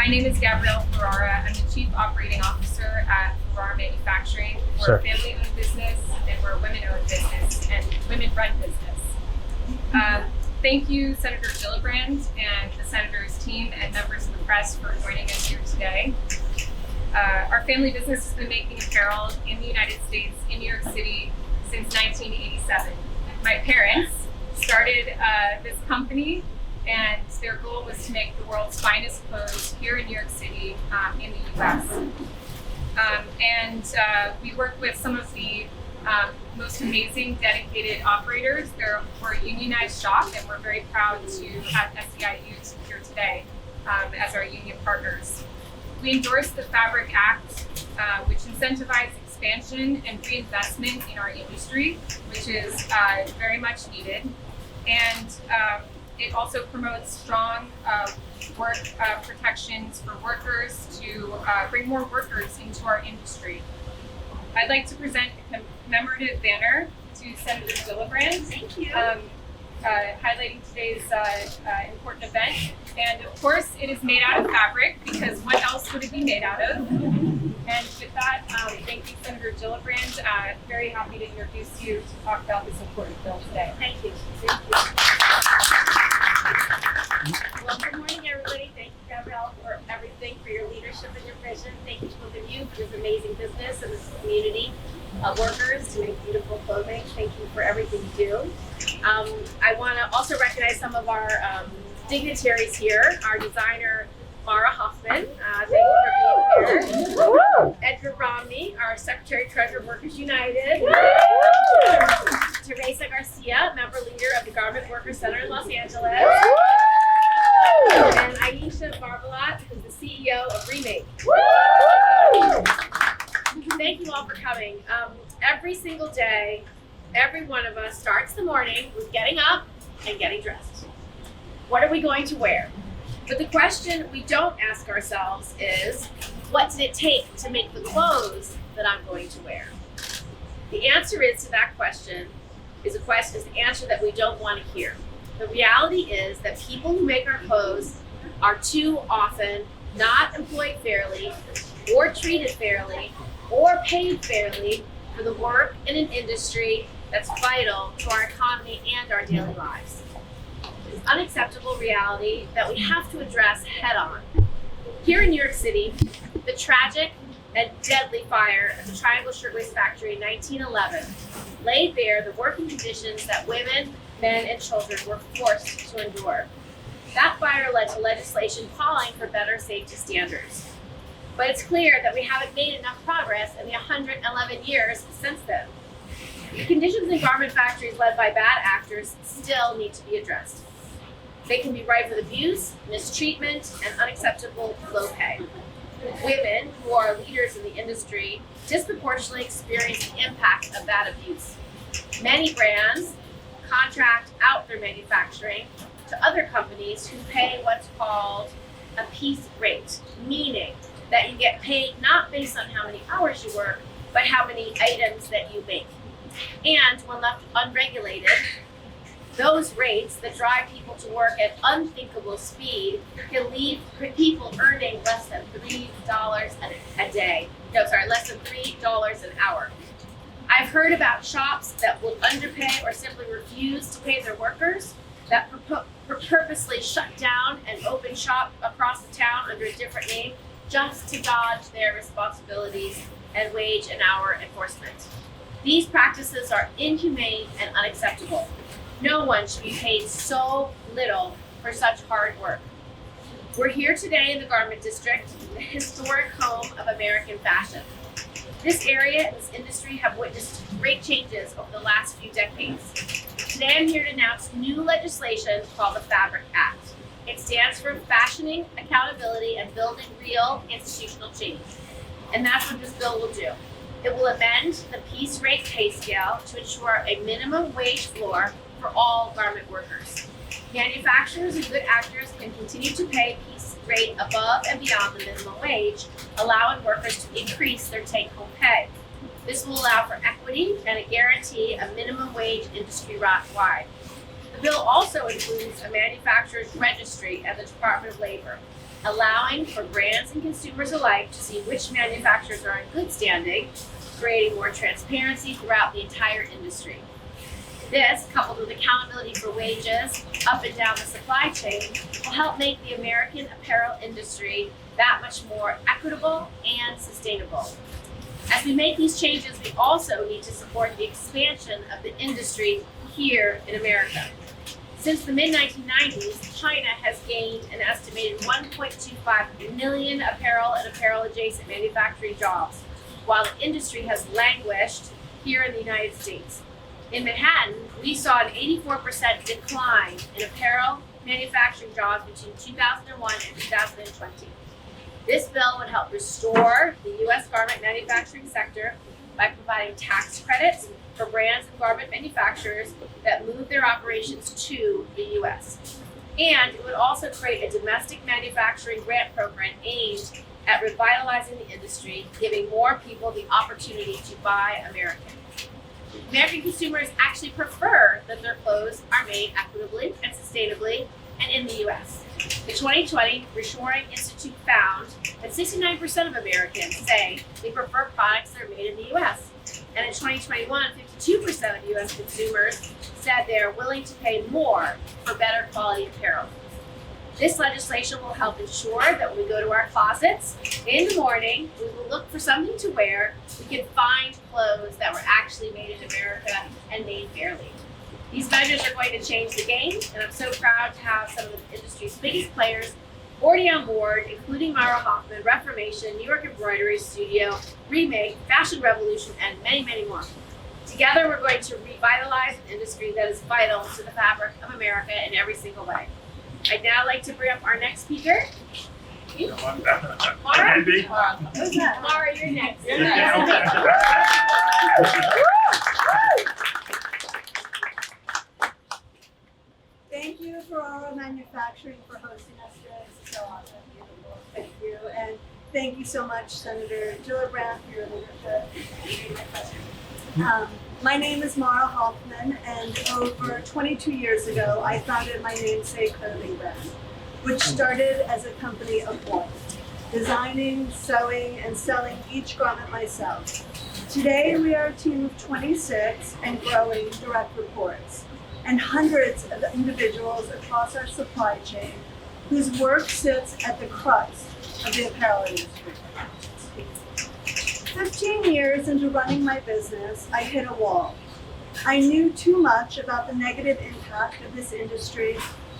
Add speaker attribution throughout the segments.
Speaker 1: My name is Gabrielle Ferrara. I'm the Chief Operating Officer at Ferrara Manufacturing. We're a family-owned business, and we're a women-owned business and women-run business. Thank you, Senator Gillibrand and the Senator's team and members of the press for joining us here today. Our family business has been making apparel in the United States, in New York City, since 1987. My parents started this company, and their goal was to make the world's finest clothes here in New York City, in the U.S. We work with some of the most amazing, dedicated operators. We're a unionized shop, and we're very proud to have SEIUs here today as our union partners. We endorse the Fabric Act, which incentivizes expansion and reinvestment in our industry, which is very much needed. And it also promotes strong work protections for workers to bring more workers into our industry. I'd like to present a commemorative banner to Senator Gillibrand. Thank you. Highlighting today's important event. And of course, it is made out of fabric, because what else would it be made out of? And with that, thank you, Senator Gillibrand. Very happy to introduce you to talk about this important bill today.
Speaker 2: Thank you. Well, good morning, everybody. Thank you, Gabrielle, for everything, for your leadership and your vision. Thank you to both of you for this amazing business and this community of workers to make beautiful clothing. Thank you for everything you do. I want to also recognize some of our dignitaries here. Our designer, Mara Hoffman, thank you for being here. Edgar Romney, our Secretary Treasurer, Workers United. Teresa Garcia, member leader of the Garment Workers Center in Los Angeles. And Aisha Barbalat, who's the CEO of Remake. Thank you all for coming. Every single day, every one of us starts the morning with getting up and getting dressed. What are we going to wear? But the question we don't ask ourselves is, what did it take to make the clothes that I'm going to wear? The answer is to that question is the answer that we don't want to hear. The reality is that people who make our clothes are too often not employed fairly, or treated fairly, or paid fairly for the work in an industry that's vital to our economy and our daily lives. It's an unacceptable reality that we have to address head on. Here in New York City, the tragic and deadly fire at the Triangle Shirtwaist Factory in 1911 laid bare the working conditions that women, men, and children were forced to endure. That fire led to legislation calling for better safety standards. But it's clear that we haven't made enough progress in the 111 years since then. The conditions in garment factories led by bad actors still need to be addressed. They can be rife with abuse, mistreatment, and unacceptable low pay. Women, who are leaders in the industry, disproportionately experience the impact of that abuse. Many brands contract out their manufacturing to other companies who pay what's called a piece rate, meaning that you get paid not based on how many hours you work, but how many items that you make. And when left unregulated, those rates that drive people to work at unthinkable speed can leave people earning less than $3 a day. Less than $3 an hour. I've heard about shops that will underpay or simply refuse to pay their workers, that purposely shut down and open shop across the town under a different name just to dodge their responsibilities and wage and hour enforcement. These practices are inhumane and unacceptable. No one should be paid so little for such hard work. We're here today in the Garment District, the historic home of American fashion. This area and this industry have witnessed great changes over the last few decades. Today I'm here to announce new legislation called the Fabric Act. It stands for Fashioning, Accountability, and Building Real Institutional Change. And that's what this bill will do. It will amend the piece rate pay scale to ensure a minimum wage floor for all garment workers. Manufacturers and good actors can continue to pay piece rate above and beyond the minimum wage, allowing workers to increase their take-home pay. This will allow for equity and a guarantee of minimum wage industry-wide. The bill also includes a manufacturer's registry at the Department of Labor. allowing for brands and consumers alike to see which manufacturers are in good standing, creating more transparency throughout the entire industry. This, coupled with accountability for wages up and down the supply chain, will help make the American apparel industry that much more equitable and sustainable. As we make these changes, we also need to support the expansion of the industry here in America. Since the mid-1990s, China has gained an estimated 1.25 million apparel and apparel-adjacent manufacturing jobs, while the industry has languished here in the United States. In Manhattan, we saw an 84% decline in apparel manufacturing jobs between 2001 and 2020. This bill would help restore the U.S. garment manufacturing sector by providing tax credits for brands and garment manufacturers that move their operations to the U.S. And it would also create a domestic manufacturing grant program aimed at revitalizing the industry, giving more people the opportunity to buy American. American consumers actually prefer that their clothes are made equitably and sustainably and in the U.S. The 2020 Reshoring Institute found that 69% of Americans say they prefer products that are made in the U.S. And in 2021, 52% of U.S. consumers said they are willing to pay more for better quality apparel. This legislation will help ensure that when we go to our closets in the morning, we will look for something to wear. We can find clothes that were actually made in America and made fairly. These measures are going to change the game, and I'm so proud to have some of the industry's biggest players already on board, including Mara Hoffman, Reformation, New York Embroidery Studio, Remake, Fashion Revolution, and many, many more. Together, we're going to revitalize an industry that is vital to the fabric of America in every single way. I'd now like to bring up our next speaker. Mara? Who's that? Mara, you're next.
Speaker 3: Thank you, Ferrara Manufacturing, for hosting us today. This is so awesome. Beautiful. Thank you. And thank you so much, Senator Gillibrand, for your leadership. My name is Mara Hoffman, and over 22 years ago, I founded my namesake clothing brand, which started as a company of one, designing, sewing, and selling each garment myself. Today, we are a team of 26 and growing direct reports, and hundreds of individuals across our supply chain whose work sits at the crux of the apparel industry. 15 years into running my business, I hit a wall. I knew too much about the negative impact of this industry,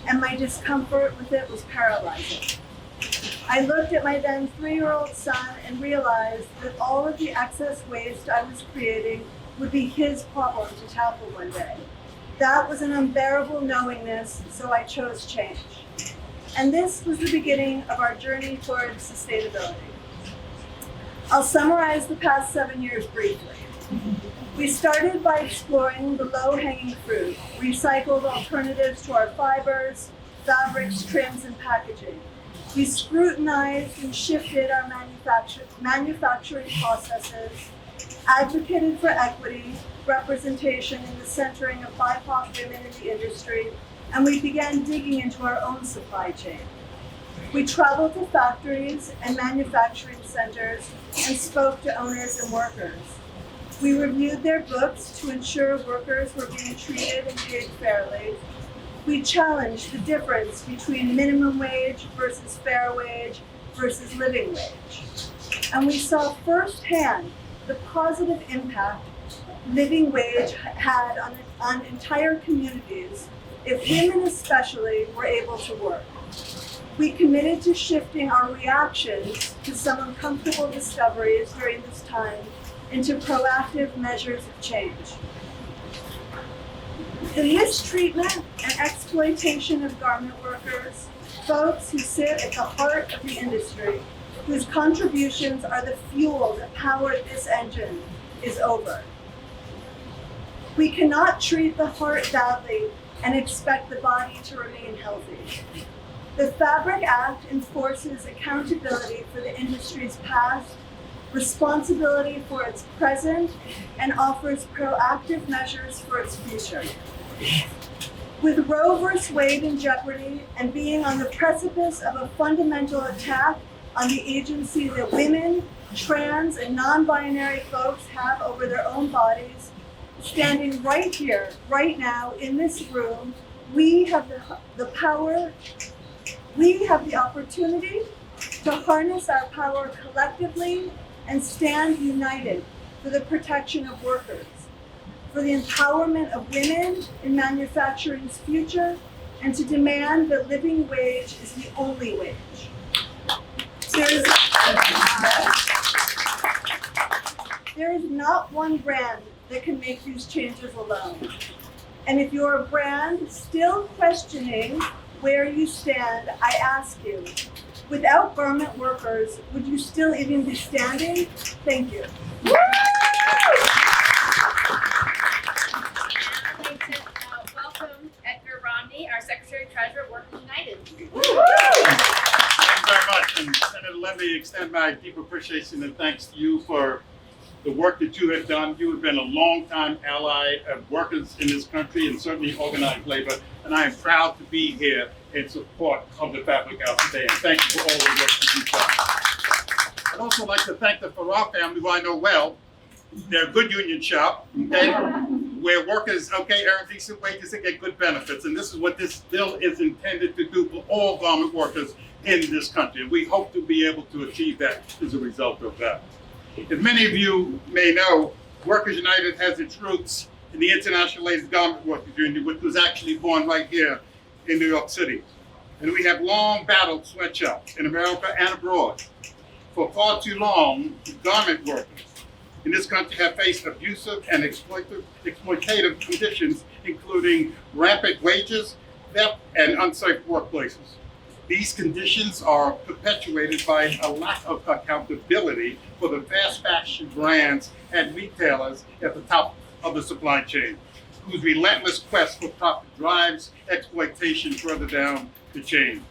Speaker 3: and my discomfort with it was paralyzing. I looked at my then 3-year-old son and realized that all of the excess waste I was creating would be his problem to tackle one day. That was an unbearable knowingness, so I chose change. And this was the beginning of our journey towards sustainability. I'll summarize the past 7 years briefly. We started by exploring the low-hanging fruit, recycled alternatives to our fibers, fabrics, trims, and packaging. We scrutinized and shifted our manufacturing processes, advocated for equity, representation, and the centering of BIPOC women in the industry, and we began digging into our own supply chain. We traveled to factories and manufacturing centers and spoke to owners and workers. We reviewed their books to ensure workers were being treated and paid fairly. We challenged the difference between minimum wage versus fair wage versus living wage. And we saw firsthand the positive impact living wage had on entire communities if women especially were able to work. We committed to shifting our reactions to some uncomfortable discoveries during this time into proactive measures of change. The mistreatment and exploitation of garment workers, folks who sit at the heart of the industry, whose contributions are the fuel that power this engine, is over. We cannot treat the heart badly and expect the body to remain healthy. The Fabric Act enforces accountability for the industry's past, responsibility for its present, and offers proactive measures for its future. With Roe v. Wade in jeopardy and being on the precipice of a fundamental attack on the agency that women, trans, and non-binary folks have over their own bodies, standing right here, right now, in this room, we have the power, we have the opportunity to harness our power collectively and stand united for the protection of workers, for the empowerment of women in manufacturing's future, and to demand that living wage is the only wage. There is not one brand that can make these changes alone. And if you're a brand still questioning where you stand, I ask you, without garment workers, would you still even be standing? Thank you.
Speaker 2: I'd like to welcome Edgar Romney, our Secretary-Treasurer, Workers United.
Speaker 4: Thank you very much. And Senator, let me extend my deep appreciation and thanks to you for the work that you have done. You have been a long-time ally of workers in this country and certainly organized labor. And I am proud to be here in support of the Fabric House today. And thank you for all the work that you've done. I'd also like to thank the Ferrara family, who I know well. They're a good union shop, okay? Where workers, earn decent wages and get good benefits. And this is what this bill is intended to do for all garment workers in this country. And we hope to be able to achieve that as a result of that. As many of you may know, Workers United has its roots in the International Ladies Garment Workers Union, which was actually born right here in New York City. And we have long battled sweatshops in America and abroad. For far too long, garment workers in this country have faced abusive and exploitative conditions, including rampant wages, theft, and unsafe workplaces. These conditions are perpetuated by a lack of accountability for the fast fashion brands and retailers at the top of the supply chain, whose relentless quest for profit drives exploitation further down the chain.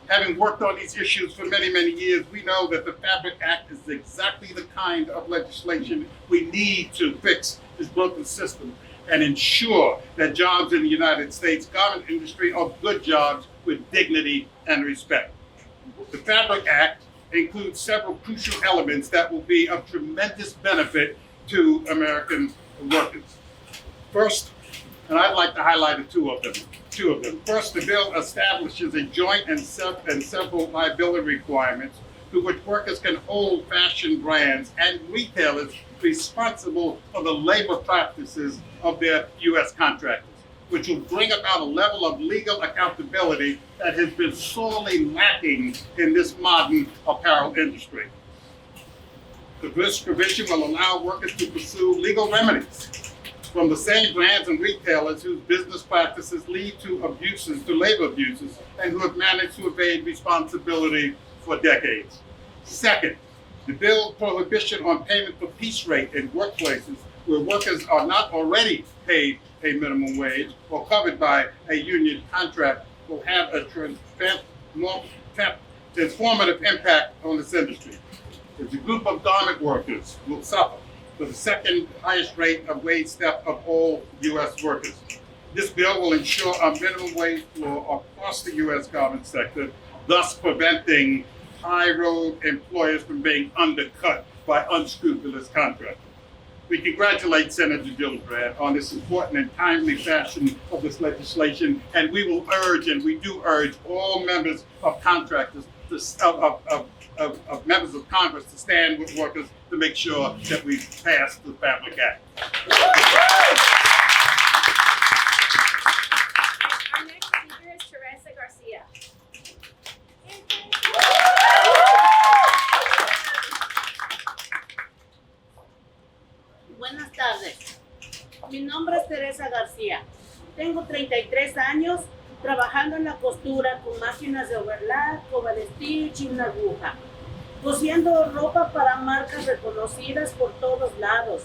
Speaker 4: Having worked on these issues for many, many years, we know that the Fabric Act is exactly the kind of legislation we need to fix this broken system and ensure that jobs in the United States garment industry are good jobs with dignity and respect. The Fabric Act includes several crucial elements that will be of tremendous benefit to American workers. First, and I'd like to highlight two of them. First, the bill establishes a joint and several liability requirements through which workers can hold fashion brands and retailers responsible for the labor practices of their U.S. contractors, which will bring about a level of legal accountability that has been sorely lacking in this modern apparel industry. This provision will allow workers to pursue legal remedies from the same brands and retailers whose business practices lead to labor abuses, and who have managed to evade responsibility for decades. Second, the bill's prohibition on payment for piece rate in workplaces where workers are not already paid a minimum wage or covered by a union contract will have a transformative impact on this industry. As a group of garment workers will suffer for the second highest rate of wage theft of all U.S. workers. This bill will ensure a minimum wage floor across the U.S. garment sector, thus preventing high-road employers from being undercut by unscrupulous contractors. We congratulate Senator Gillibrand on this important and timely fashion of this legislation, and we will urge, and we do urge, all members of contractors, of members of Congress to stand with workers to make sure that we pass the Fabric Act.
Speaker 2: Our next speaker is Teresa Garcia.
Speaker 5: Buenas tardes. Mi nombre es Teresa García. Tengo 33 años trabajando en la costura con máquinas de overlap, coberstitch y una aguja, cosiendo ropa para marcas reconocidas por todos lados.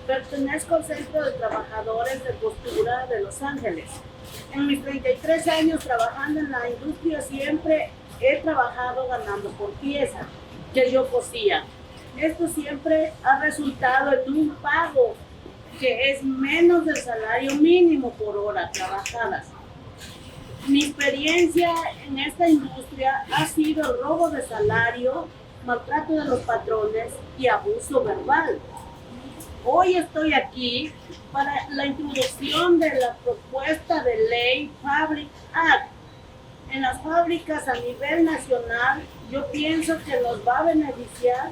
Speaker 5: Pertenezco al Centro de Trabajadores de Costura de Los Ángeles. En mis 33 años trabajando en la industria siempre he trabajado ganando por pieza que yo cosía. Esto siempre ha resultado en un pago que es menos del salario mínimo por hora trabajadas. Mi experiencia en esta industria ha sido robo de salario, maltrato de los patrones y abuso verbal. Hoy estoy aquí para la introducción de la propuesta de ley Fabric Act. En las fábricas a nivel nacional, yo pienso que nos va a beneficiar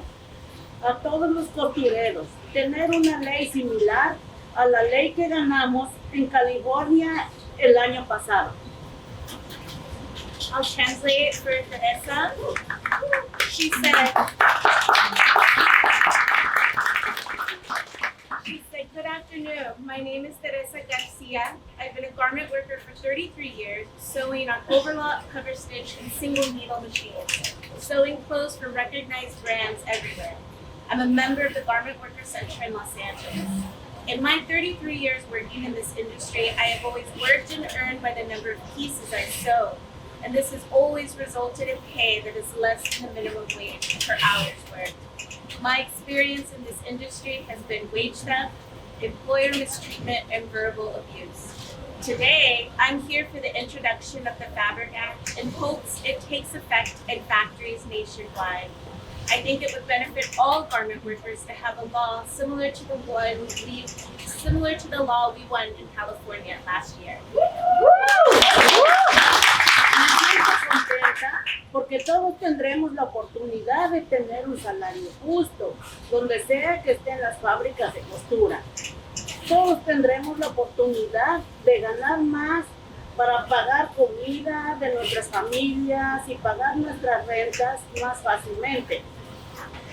Speaker 5: a todos los costureros tener una ley similar a la ley que ganamos en California el año pasado.
Speaker 2: I'll translate for Teresa. She said, good afternoon. My name is Teresa Garcia. I've been a garment worker for 33 years, sewing on overlock, cover stitch, and single needle machines, sewing clothes for recognized brands everywhere. I'm a member of the Garment Worker Center in Los Angeles. In my 33 years working in this industry, I have always worked and earned by the number of pieces I sew. And this has always resulted in pay that is less than the minimum wage per hour's work. My experience in this industry has been wage theft, employer mistreatment, and verbal abuse. Today, I'm here for the introduction of the Fabric Act in hopes it takes effect in factories nationwide. I think it would benefit all garment workers to have a law similar to the law we won in California last year.
Speaker 5: Me siento contenta porque todos tendremos la oportunidad de tener un salario justo, donde sea que estén las fábricas de costura. Todos tendremos la oportunidad de ganar más para pagar comida de nuestras familias y pagar nuestras rentas más fácilmente.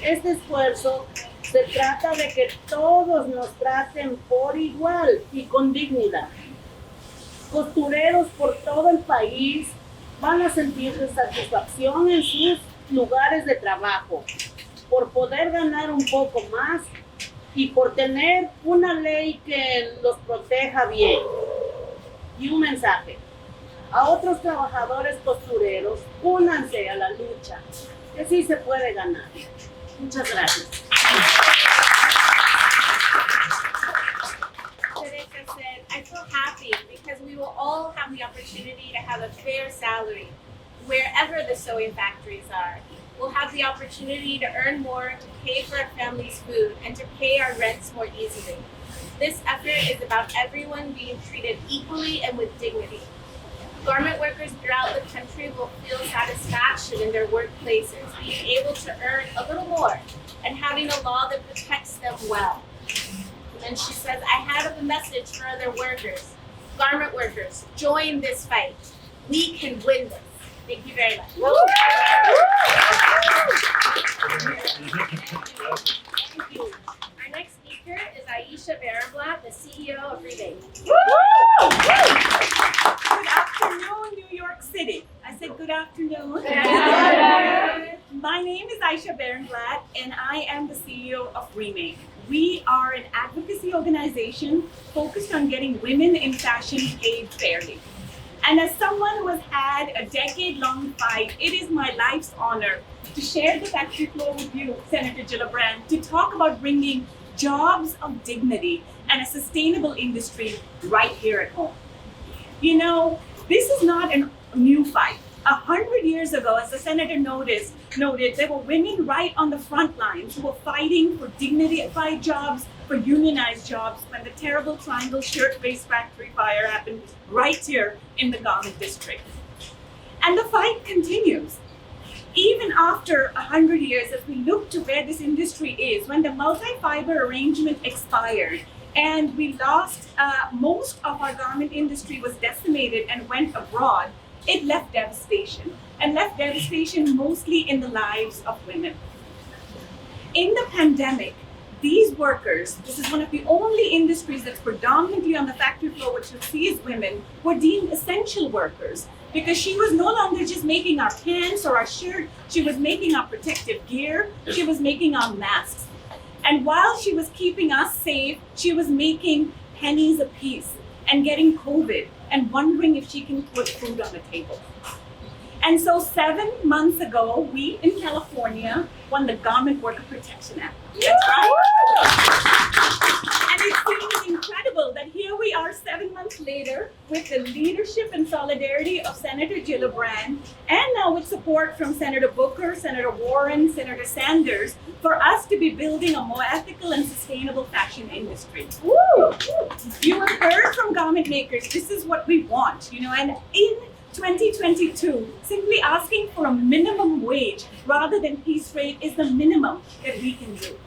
Speaker 5: Este esfuerzo se trata de que todos nos traten por igual y con dignidad. Costureros por todo el país van a sentir satisfacción en sus lugares de trabajo por poder ganar un poco más y por tener una ley que los proteja bien. Y un mensaje a otros trabajadores costureros: únanse a la lucha, que sí se puede ganar. Muchas gracias.
Speaker 2: Teresa said, I feel happy because we will all have the opportunity to have a fair salary wherever the sewing factories are. We'll have the opportunity to earn more, to pay for our family's food, and to pay our rents more easily. This effort is about everyone being treated equally and with dignity. Garment workers throughout the country will feel satisfaction in their workplaces, being able to earn a little more and having a law that protects them well. And then she says, I have a message for other workers. Garment workers, join this fight. We can win this. Thank you very much. Thank you. Our next speaker is Aisha Barablat, the CEO of Rebate.
Speaker 6: Good afternoon, New York City. I said good afternoon. My name is Aisha Barablat, and I am the CEO of Remake. We are an advocacy organization focused on getting women in fashion paid fairly. And as someone who has had a decade-long fight, it is my life's honor to share the factory floor with you, Senator Gillibrand, to talk about bringing jobs of dignity and a sustainable industry right here at home. You know, this is not a new fight. 100 years ago, as the senator noted, there were women right on the front lines who were fighting for dignified jobs, for unionized jobs, when the terrible Triangle Shirt-based factory fire happened right here in the garment district. And the fight continues. Even after 100 years, as we look to where this industry is, when the multi-fiber arrangement expired, and we lost, most of our garment industry was decimated and went abroad, it left devastation, and left devastation mostly in the lives of women. In the pandemic, these workers, this is one of the only industries that's predominantly on the factory floor, which you see as women, were deemed essential workers, because she was no longer just making our pants or our shirt, she was making our protective gear, she was making our masks. And while she was keeping us safe, she was making pennies apiece and getting COVID and wondering if she can put food on the table. And so 7 months ago, we in California won the Garment Worker Protection Act. That's right. And it seems incredible that here we are 7 months later with the leadership and solidarity of Senator Gillibrand, and now with support from Senator Booker, Senator Warren, Senator Sanders, for us to be building a more ethical and sustainable fashion industry. Woo! You have heard from garment makers, this is what we want, and in 2022, simply asking for a minimum wage rather than piece rate is the minimum that we can do.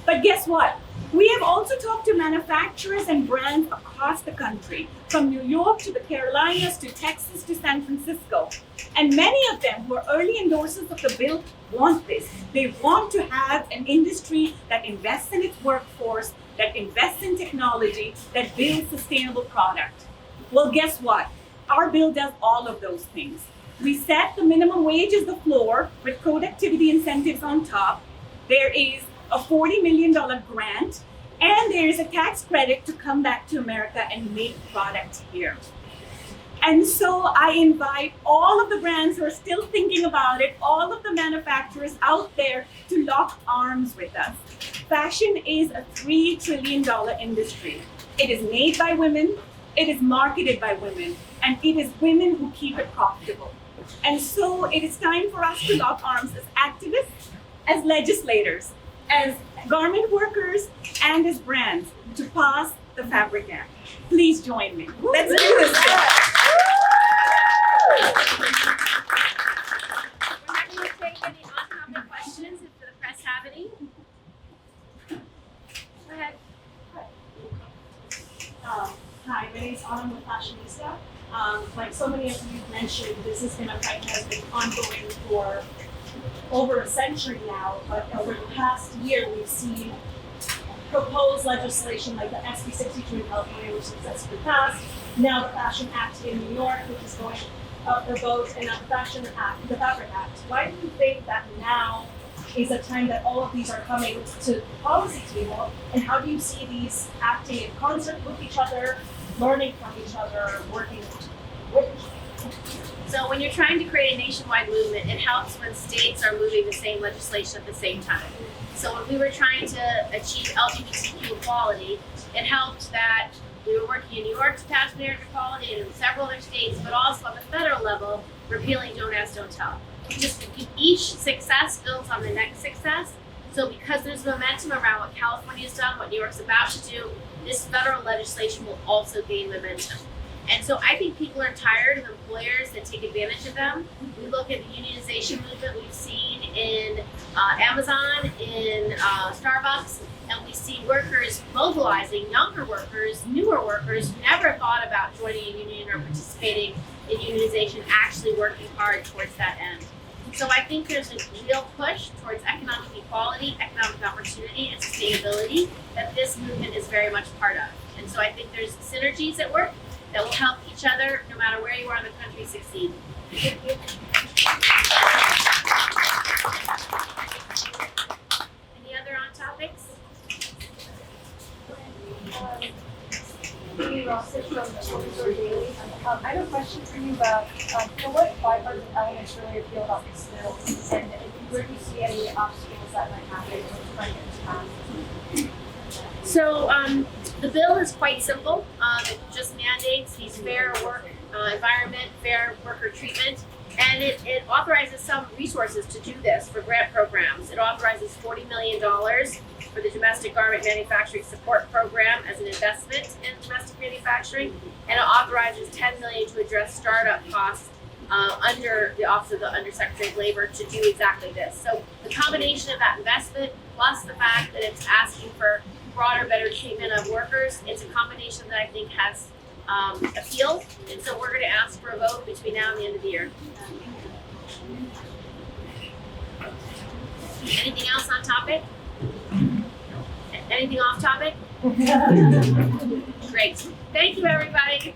Speaker 6: But guess what? We have also talked to manufacturers and brands across the country, from New York to the Carolinas to Texas to San Francisco. And many of them who are early endorsers of the bill want this. They want to have an industry that invests in its workforce, that invests in technology, that builds sustainable product. Well, guess what? Our bill does all of those things. We set the minimum wage as the floor with productivity incentives on top. There is a $40 million grant, and there is a tax credit to come back to America and make product here. And so I invite all of the brands who are still thinking about it, all of the manufacturers out there to lock arms with us. Fashion is a $3 trillion industry. It is made by women, it is marketed by women, and it is women who keep it profitable. And so it is time for us to lock arms as activists, as legislators, as garment workers, and as brands to pass the Fabric Act. Please join me. Let's do this.
Speaker 2: We're happy to take any on-topic questions if the press have any. Go ahead.
Speaker 7: Hi, my name is Autumn with Fashionista. Like so many of you mentioned, this has been a fight that has been ongoing for over a century now, but over the past year we've seen proposed legislation like the SB 62 in California, which successfully passed, now the Fashion Act in New York, which is going up for vote, and now the Fashion Act, the Fabric Act. Why do you think that now is a time that all of these are coming to the policy table, and how do you see these acting in concert with each other, learning from each other, working with each other?
Speaker 2: So when you're trying to create a nationwide movement, it helps when states are moving the same legislation at the same time. So when we were trying to achieve LGBTQ equality, it helped that we were working in New York to pass marriage equality and in several other states, but also on the federal level, repealing Don't Ask, Don't Tell. Each success builds on the next success. So because there's momentum around what California's done, what New York's about to do, this federal legislation will also gain momentum. And so I think people are tired of employers that take advantage of them. We look at the unionization movement we've seen in Amazon, in Starbucks, and we see workers mobilizing, younger workers, newer workers who never thought about joining a union or participating in unionization, actually working hard towards that end. So I think there's a real push towards economic equality, economic opportunity, and sustainability that this movement is very much part of. And so I think there's synergies at work that will help each other, no matter where you are in the country, succeed. Any other on topics?
Speaker 8: Amy Rossett from the Store Daily. I have a question for you about what bipartisan elements really appeal about this bill, and where do you see any obstacles that might happen in trying to get this passed?
Speaker 2: So the bill is quite simple. It just mandates these fair work environment, fair worker treatment, and it authorizes some resources to do this for grant programs. It authorizes $40 million for the Domestic Garment Manufacturing Support Program as an investment in domestic manufacturing, and it authorizes $10 million to address startup costs under the Office of the Undersecretary of Labor to do exactly this. So the combination of that investment plus the fact that it's asking for broader, better treatment of workers, it's a combination that I think has appeal, and so we're going to ask for a vote between now and the end of the year. Anything else on topic? Anything off topic? Great. Thank you, everybody.